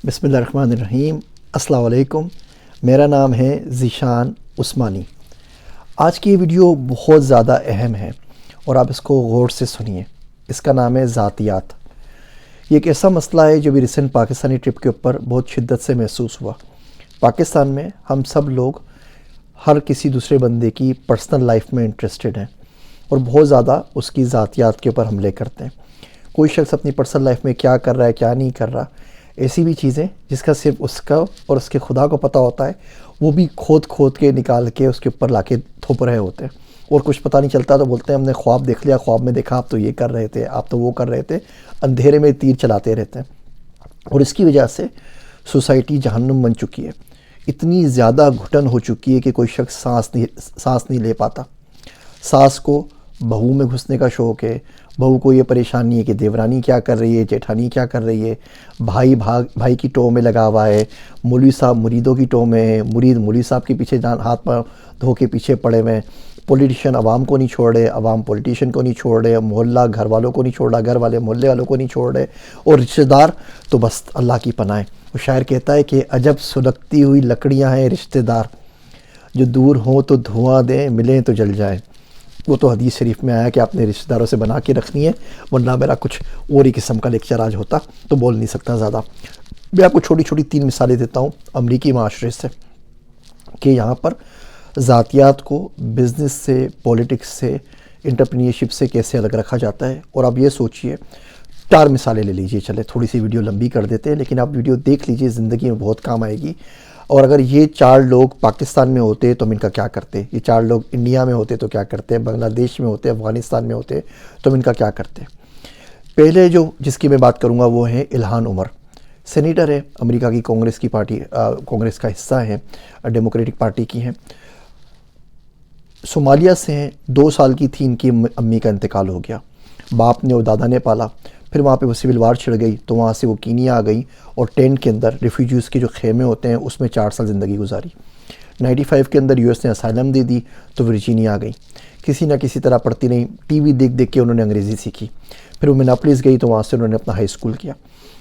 بسم اللہ الرحمن الرحیم۔ السلام علیکم، میرا نام ہے ذیشان عثمانی۔ آج کی یہ ویڈیو بہت زیادہ اہم ہے اور آپ اس کو غور سے سنیے۔ اس کا نام ہے ذاتیات۔ یہ ایک ایسا مسئلہ ہے جو بھی ریسنٹ پاکستانی ٹرپ کے اوپر بہت شدت سے محسوس ہوا۔ پاکستان میں ہم سب لوگ ہر کسی دوسرے بندے کی پرسنل لائف میں انٹرسٹڈ ہیں اور بہت زیادہ اس کی ذاتیات کے اوپر حملے کرتے ہیں۔ کوئی شخص اپنی پرسنل لائف میں کیا کر رہا ہے، کیا نہیں کر رہا، ایسی بھی چیزیں جس کا صرف اس کا اور اس کے خدا کو پتہ ہوتا ہے، وہ بھی کھود کے نکال کے اس کے اوپر لا کے تھوپ رہے ہوتے ہیں اور کچھ پتہ نہیں چلتا تو بولتے ہیں ہم نے خواب دیکھ لیا، خواب میں دیکھا آپ تو یہ کر رہے تھے، آپ تو وہ کر رہے تھے، اندھیرے میں تیر چلاتے رہتے ہیں۔ اور اس کی وجہ سے سوسائٹی جہنم بن چکی ہے۔ اتنی زیادہ گھٹن ہو چکی ہے کہ کوئی شخص سانس نہیں لے پاتا۔ ساس کو بہو میں گھسنے کا شوق ہے، بہو کو یہ پریشانی ہے کہ دیورانی کیا کر رہی ہے، جیٹھانی کیا کر رہی ہے، بھائی کی ٹو میں لگا ہوا ہے، مولوی صاحب مریدوں کی ٹو میں ہے، مرید مولوی صاحب کے پیچھے ہاتھ پاؤں دھو کے پیچھے پڑے ہوئے ہیں، پولیٹیشین عوام کو نہیں چھوڑ رہے، عوام پولیٹیشین کو نہیں چھوڑ رہے، محلہ گھر والوں کو نہیں چھوڑ رہا، گھر والے محلے والوں کو نہیں چھوڑ رہے، اور رشتہ دار تو بس اللہ کی پناہ ہے۔ وہ شاعر کہتا ہے کہ عجب سلگتی ہوئی لکڑیاں ہیں رشتہ دار، جو دور ہوں تو دھواں دیں، ملیں تو جل جائیں۔ وہ تو حدیث شریف میں آیا کہ آپ نے رشتہ داروں سے بنا کے رکھنی ہے، ورنہ میرا کچھ اور ہی قسم کا لیکچر آج ہوتا تو بول نہیں سکتا زیادہ۔ میں آپ کو چھوٹی چھوٹی 3 مثالیں دیتا ہوں امریکی معاشرے سے کہ یہاں پر ذاتیات کو بزنس سے، پولیٹکس سے، انٹرپرینیورشپ سے کیسے الگ رکھا جاتا ہے۔ اور آپ یہ سوچئے 4 مثالیں لے لیجئے، چلے تھوڑی سی ویڈیو لمبی کر دیتے ہیں لیکن آپ ویڈیو دیکھ لیجئے، زندگی میں بہت کام آئے گی۔ اور اگر یہ 4 لوگ پاکستان میں ہوتے تو ہم ان کا کیا کرتے، یہ 4 لوگ انڈیا میں ہوتے تو کیا کرتے، بنگلہ دیش میں ہوتے، افغانستان میں ہوتے تو ہم ان کا کیا کرتے۔ پہلے جس کی میں بات کروں گا وہ ہے الہان عمر، سینیٹر ہے، امریکہ کی کانگریس کا حصہ ہے، ڈیموکریٹک پارٹی کی ہیں، صومالیہ سے ہیں۔ 2 سال کی تھی ان کی امی کا انتقال ہو گیا، باپ نے اور دادا نے پالا، پھر وہاں پہ وہ سول وار چھڑ گئی تو وہاں سے وہ کینیا آ گئی اور ٹینٹ کے اندر ریفیوجیز کے جو خیمے ہوتے ہیں اس میں 4 سال زندگی گزاری۔ 95 کے اندر US نے اسائلم دے دی تو ورجینیا آ گئی۔ کسی نہ کسی طرح پڑھتی نہیں، ٹی وی دیکھ کے انہوں نے انگریزی سیکھی، پھر وہ منیاپولس گئی تو وہاں سے انہوں نے اپنا ہائی اسکول کیا۔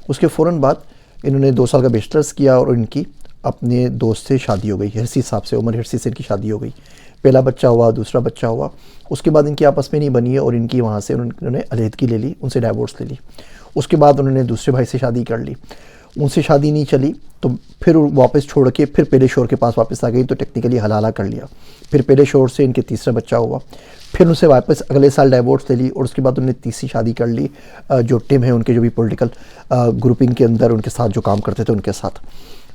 اس کے فوراً بعد انہوں نے 2 سال کا بیچلرز کیا اور ان کی اپنے دوست سے شادی ہو گئی، ہرسی صاحب سے، عمر ہرسی سے ان کی شادی ہو گئی۔ پہلا بچہ ہوا، دوسرا بچہ ہوا، اس کے بعد ان کی آپس میں نہیں بنی ہے اور ان کی وہاں سے انہوں نے علیحدگی لے لی، ان سے ڈائیورس لے لی۔ اس کے بعد انہوں نے دوسرے بھائی سے شادی کر لی، ان سے شادی نہیں چلی تو پھر واپس چھوڑ کے پھر پہلے شوہر کے پاس واپس آ گئی تو ٹیکنیکلی حلالہ کر لیا۔ پھر پہلے شوہر سے ان کے تیسرا بچہ ہوا، پھر ان سے واپس اگلے سال ڈائیورس لے لی اور اس کے بعد انہوں نے تیسری شادی کر لی، جو ٹیم ہے ان کے جو بھی پولیٹیکل گروپنگ کے اندر ان کے ساتھ جو کام کرتے تھے ان کے ساتھ۔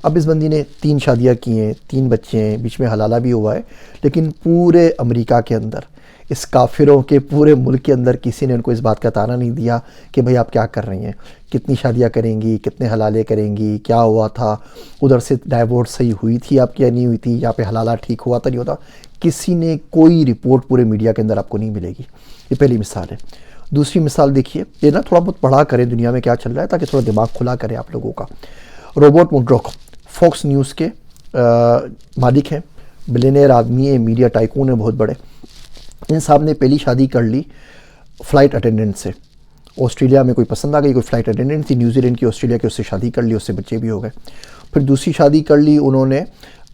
اب اس بندی نے 3 شادیاں کی ہیں، 3 بچے ہیں، بیچ میں حلالہ بھی ہوا ہے، لیکن پورے امریکہ کے اندر، اس کافروں کے پورے ملک کے اندر کسی نے ان کو اس بات کا طعنہ نہیں دیا کہ بھئی آپ کیا کر رہی ہیں، کتنی شادیاں کریں گی، کتنے حلالے کریں گی، کیا ہوا تھا، ادھر سے ڈائیورس صحیح ہوئی تھی آپ کی یا نہیں ہوئی تھی، یہاں پہ حلالہ ٹھیک ہوا تھا نہیں ہوتا، کسی نے کوئی رپورٹ پورے میڈیا کے اندر آپ کو نہیں ملے گی۔ یہ پہلی مثال ہے۔ دوسری مثال دیکھیے، یہ نا تھوڑا بہت پڑھا کریں دنیا میں کیا چل رہا ہے تاکہ تھوڑا دماغ کھلا کرے آپ لوگوں کا۔ روبرٹ مڈروک فوکس نیوز کے مالک ہیں، بلینئر آدمی ہیں، میڈیا ٹائکون ہیں بہت بڑے۔ ان صاحب نے پہلی شادی کر لی فلائٹ اٹینڈنٹ سے، آسٹریلیا میں کوئی پسند آ گئی، کوئی فلائٹ اٹینڈنٹ تھی نیوزی لینڈ کی، آسٹریلیا کی، اس سے شادی کر لی، اس سے بچے بھی ہو گئے۔ پھر دوسری شادی کر لی انہوں نے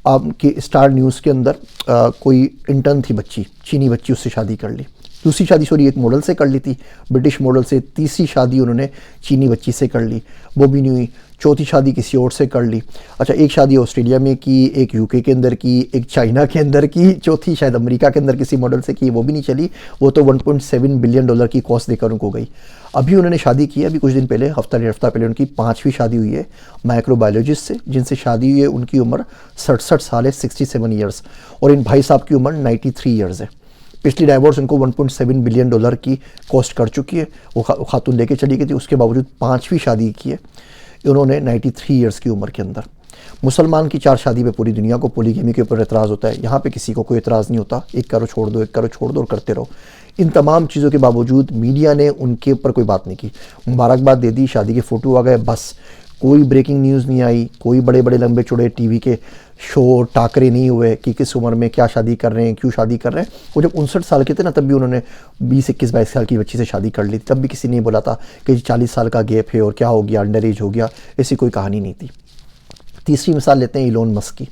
آپ کی اسٹار نیوز کے اندر، کوئی انٹرن تھی بچی، چینی بچی، اس سے شادی کر لی۔ دوسری شادی ایک ماڈل سے کر لی تھی، برٹش ماڈل سے۔ تیسری شادی انہوں نے چینی بچی سے کر لی، وہ بھی نہیں ہوئی۔ چوتھی شادی کسی اور سے کر لی۔ اچھا، ایک شادی آسٹریلیا میں کی، ایک UK کے اندر کی، ایک چائنا کے اندر کی، چوتھی شاید امریکہ کے اندر کسی ماڈل سے کی، وہ بھی نہیں چلی، وہ تو $1.7 بلین کی کاسٹ دے کر ان کو گئی۔ ابھی انہوں نے شادی کی ہے، ابھی کچھ دن پہلے، ہفتہ ڈیڑھ ہفتہ پہلے ان کی 5ویں شادی ہوئی ہے مائکرو بایولوجسٹ سے، جن سے شادی ہوئی ہے ان کی عمر 67 سال ہے، 67 ایئرس، اور ان بھائی صاحب کی عمر 93 ایئرز ہے۔ پچھلی ڈائیورس ان کو $1.7 بلین کی کاسٹ کر چکی ہے، وہ خاتون لے کے چلی گئی تھی، اس کے باوجود 5ویں شادی کی ہے انہوں نے 93 ایئرس کی عمر کے اندر۔ مسلمان کی 4 شادی پہ پوری دنیا کو پولیگیمی کے اوپر اعتراض ہوتا ہے، یہاں پہ کسی کو کوئی اعتراض نہیں ہوتا، ایک کرو چھوڑ دو، ایک کرو چھوڑ دو اور کرتے رہو۔ ان تمام چیزوں کے باوجود میڈیا نے ان کے اوپر کوئی بات نہیں کی، مبارکباد دے دی، شادی کے فوٹو آ گئے، بس کوئی بریکنگ نیوز نہیں آئی، کوئی بڑے بڑے لمبے چوڑے ٹی وی کے شو ٹاکرے نہیں ہوئے کہ کس عمر میں کیا شادی کر رہے ہیں، کیوں شادی کر رہے ہیں۔ وہ جب 59 سال کے تھے نا تب بھی انہوں نے 20 21 22 سال کی بچی سے شادی کر لی تھی، تب بھی کسی نے نہیں بولا تھا کہ 40 سال کا گیپ ہے اور کیا ہو گیا، انڈر ایج ہو گیا، ایسی کوئی کہانی نہیں تھی۔ تیسری مثال لیتے ہیں ایلون مسک کی.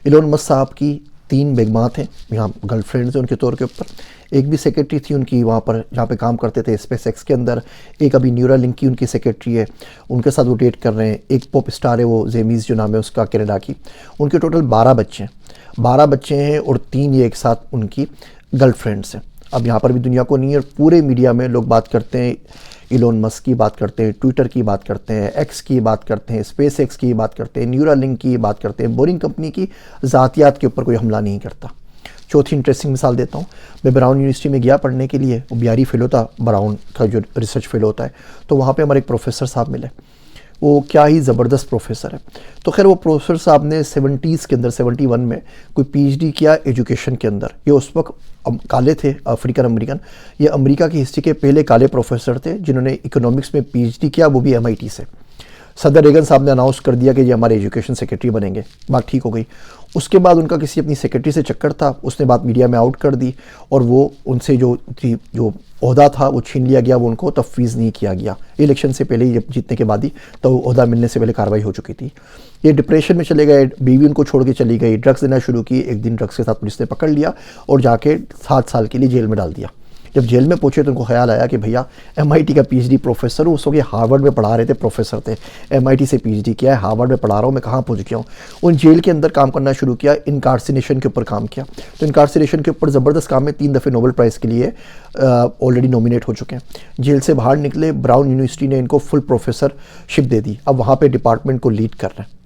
ایلون مسک صاحب کی 3 بیگمات ہیں, یہاں گرل فرینڈز ہیں ان کے طور کے اوپر. ایک بھی سیکرٹری تھی ان کی وہاں پر جہاں پہ کام کرتے تھے اسپیس ایکس کے اندر. ایک ابھی نیورا لنک کی ان کی سیکرٹری ہے, ان کے ساتھ وہ ڈیٹ کر رہے ہیں. ایک پاپ اسٹار ہے وہ زیمیز جو نام ہے اس کا, کینیڈا کی. ان کے ٹوٹل 12 بچے ہیں, 12 بچے ہیں اور 3 یہ ایک ساتھ ان کی گرل فرینڈس ہیں. اب یہاں پر بھی دنیا کو نہیں ہے, پورے میڈیا میں لوگ بات کرتے ہیں ایلون مسک کی, بات کرتے ہیں ٹویٹر کی, بات کرتے ہیں ایکس کی, بات کرتے ہیں اسپیس ایکس کی, بات کرتے ہیں نیورا لنک کی, بات کرتے ہیں بورنگ کمپنی کی. ذاتیات کے اوپر کوئی حملہ نہیں کرتا. چوتھی انٹرسٹنگ مثال دیتا ہوں. میں براؤن یونیورسٹی میں گیا پڑھنے کے لیے, وہ بیاری فیلو تھا براؤن کا جو ریسرچ فیلو ہوتا ہے. تو وہاں پہ ہمارے ایک پروفیسر صاحب ملے, وہ کیا ہی زبردست پروفیسر ہے. تو خیر وہ پروفیسر صاحب نے 70s کے اندر 71 میں کوئی پی ایچ ڈی کیا ایجوکیشن کے اندر. یہ اس وقت کالے تھے, افریقن امریکن. یہ امریکہ کی ہسٹری کے پہلے کالے پروفیسر تھے جنہوں نے اکنامکس میں پی ایچ ڈی کیا, وہ بھی MIT سے. صدر ریگن صاحب نے اناؤنس کر دیا کہ یہ ہمارے ایجوکیشن سیکرٹری بنیں گے. بات ٹھیک ہو گئی. اس کے بعد ان کا کسی اپنی سیکرٹری سے چکر تھا, اس نے بات میڈیا میں آؤٹ کر دی اور وہ ان سے جو عہدہ تھا وہ چھین لیا گیا, وہ ان کو تفویض نہیں کیا گیا. الیکشن سے پہلے ہی جیتنے کے بعد ہی تو عہدہ ملنے سے پہلے کارروائی ہو چکی تھی. یہ ڈپریشن میں چلے گئے, بیوی ان کو چھوڑ کے چلی گئی, ڈرگس دینا شروع کی. ایک دن ڈرگس کے ساتھ پولیس نے پکڑ لیا اور جا کے 7 سال کے لیے جیل میں ڈال دیا. جب جیل میں پہنچے تو ان کو خیال آیا کہ بھیا MIT کا PhD پروفیسر ہوں, اس وقت یہ ہارورڈ میں پڑھا رہے تھے, پروفیسر تھے, MIT سے PhD کیا ہے, ہارورڈ میں پڑھا رہا ہوں, میں کہاں پہنچ گیا ہوں. ان جیل کے اندر کام کرنا شروع کیا, انکارسینیشن کے اوپر کام کیا. تو انکارسینیشن کے اوپر زبردست کام ہے, 3 دفعے نوبل پرائز کے لیے آلریڈی نومینیٹ ہو چکے ہیں. جیل سے باہر نکلے, براؤن یونیورسٹی نے ان کو فل پروفیسر شپ دے دی, اب وہاں پہ ڈپارٹمنٹ کو لیڈ کر رہے ہیں.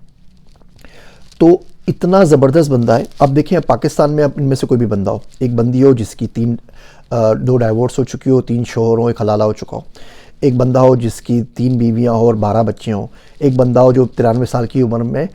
تو اتنا زبردست بندہ ہے. اب دیکھیں پاکستان میں اب ان میں سے کوئی بھی بندہ ہو, ایک بندی ہو جس کی 2 ڈائیورس ہو چکی ہو, 3 شوہر ہوں, 1 حلالہ ہو چکا ہو. ایک بندہ ہو جس کی 3 بیویاں ہوں اور 12 بچے ہوں. ایک بندہ ہو جو 93 سال کی عمر میں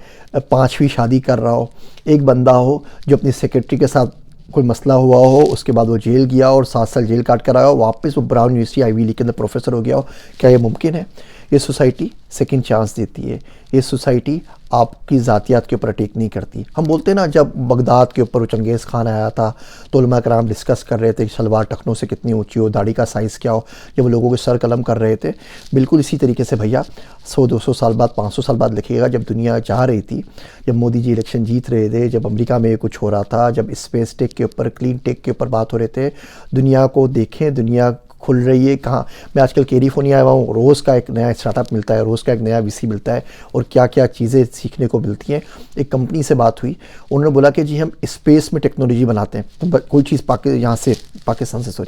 5ویں شادی کر رہا ہو. ایک بندہ ہو جو اپنی سیکرٹری کے ساتھ کوئی مسئلہ ہوا ہو, اس کے بعد وہ جیل گیا اور 7 سال جیل کاٹ کر آیا ہو, واپس وہ Brown University Ivy League کے اندر پروفیسر ہو گیا ہو. کیا یہ ممکن ہے؟ یہ سوسائٹی سیکنڈ چانس دیتی ہے. یہ سوسائٹی آپ کی ذاتیات کے اوپر اٹیک نہیں کرتی. ہم بولتے ہیں نا, جب بغداد کے اوپر چنگیز خان آیا تھا تو علماء کرام ڈسکس کر رہے تھے کہ شلوار ٹخنوں سے کتنی اونچی ہو, داڑھی کا سائز کیا ہو, جب وہ لوگوں کے سر قلم کر رہے تھے. بالکل اسی طریقے سے بھیا 100-200 سال بعد, 500 سال بعد لکھیے گا, جب دنیا چاہ رہی تھی, جب مودی جی الیکشن جیت رہے تھے, جب امریکہ میں کچھ ہو رہا تھا, جب اسپیس ٹیک کے اوپر, کلین ٹیک کے اوپر بات ہو رہے تھے, دنیا کو دیکھیں, دنیا کھل رہی ہے. کہاں میں آج کل کیلیفورنیا آیا ہوں, روز کا ایک نیا اسٹارٹ اپ ملتا ہے, روز کا ایک نیا VC ملتا ہے, اور کیا کیا چیزیں سیکھنے کو ملتی ہیں. ایک کمپنی سے بات ہوئی, انہوں نے بولا کہ جی ہم اسپیس میں ٹیکنالوجی بناتے ہیں, کوئی چیز یہاں سے پاکستان سے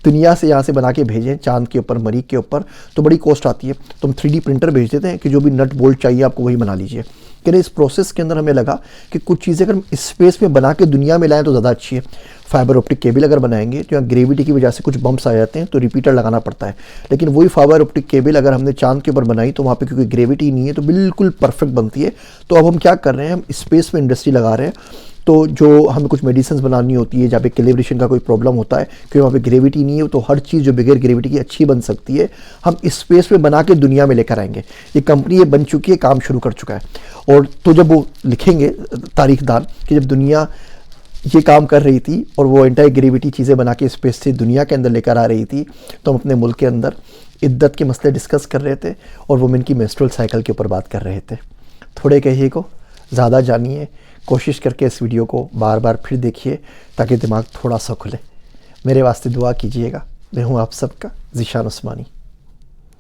دنیا سے یہاں سے بنا کے بھیجیں چاند کے اوپر, مریخ کے اوپر, تو بڑی کوسٹ آتی ہے. تو ہم 3D پرنٹر بھیج دیتے ہیں کہ جو بھی نٹ بولٹ چاہیے آپ کو وہی بنا لیجئے. کہ اس پروسیس کے اندر ہمیں لگا کہ کچھ چیزیں اگر ہم اسپیس میں بنا کے دنیا میں لائیں تو زیادہ اچھی ہے. فائبر آپٹک کیبل اگر بنائیں گے تو یہاں گریویٹی کی وجہ سے کچھ بمپس آ جاتے ہیں تو ریپیٹر لگانا پڑتا ہے, لیکن وہی فائبر آپٹک کیبل اگر ہم نے چاند کے اوپر بنائی تو وہاں پہ کیونکہ گریویٹی نہیں ہے تو بالکل پرفیکٹ بنتی ہے. تو اب ہم کیا کر رہے ہیں, ہم اسپیس میں انڈسٹری لگا رہے ہیں. تو جو ہمیں کچھ میڈیسنز بنانی ہوتی ہے جہاں پہ کیلیبریشن کا کوئی پرابلم ہوتا ہے کہ وہاں پہ گریویٹی نہیں ہے, تو ہر چیز جو بغیر گریویٹی کی اچھی بن سکتی ہے ہم اسپیس میں بنا کے دنیا میں لے کر آئیں گے. یہ کمپنی یہ بن چکی ہے, کام شروع کر چکا ہے. اور تو جب وہ لکھیں گے تاریخ دان کہ جب دنیا یہ کام کر رہی تھی اور وہ انٹائی گریویٹی چیزیں بنا کے اسپیس سے دنیا کے اندر لے کر آ رہی تھی, تو ہم اپنے ملک کے اندر عدت کے مسئلے ڈسکس کر رہے تھے اور وومن کی میسٹرل سائیکل کے اوپر بات کر رہے تھے. تھوڑے کہیے کو زیادہ جانیے, کوشش کر کے اس ویڈیو کو بار بار پھر دیکھیے تاکہ دماغ تھوڑا سا کھلے. میرے واسطے دعا کیجیے گا. میں ہوں آپ سب کا ذیشان عثمانی.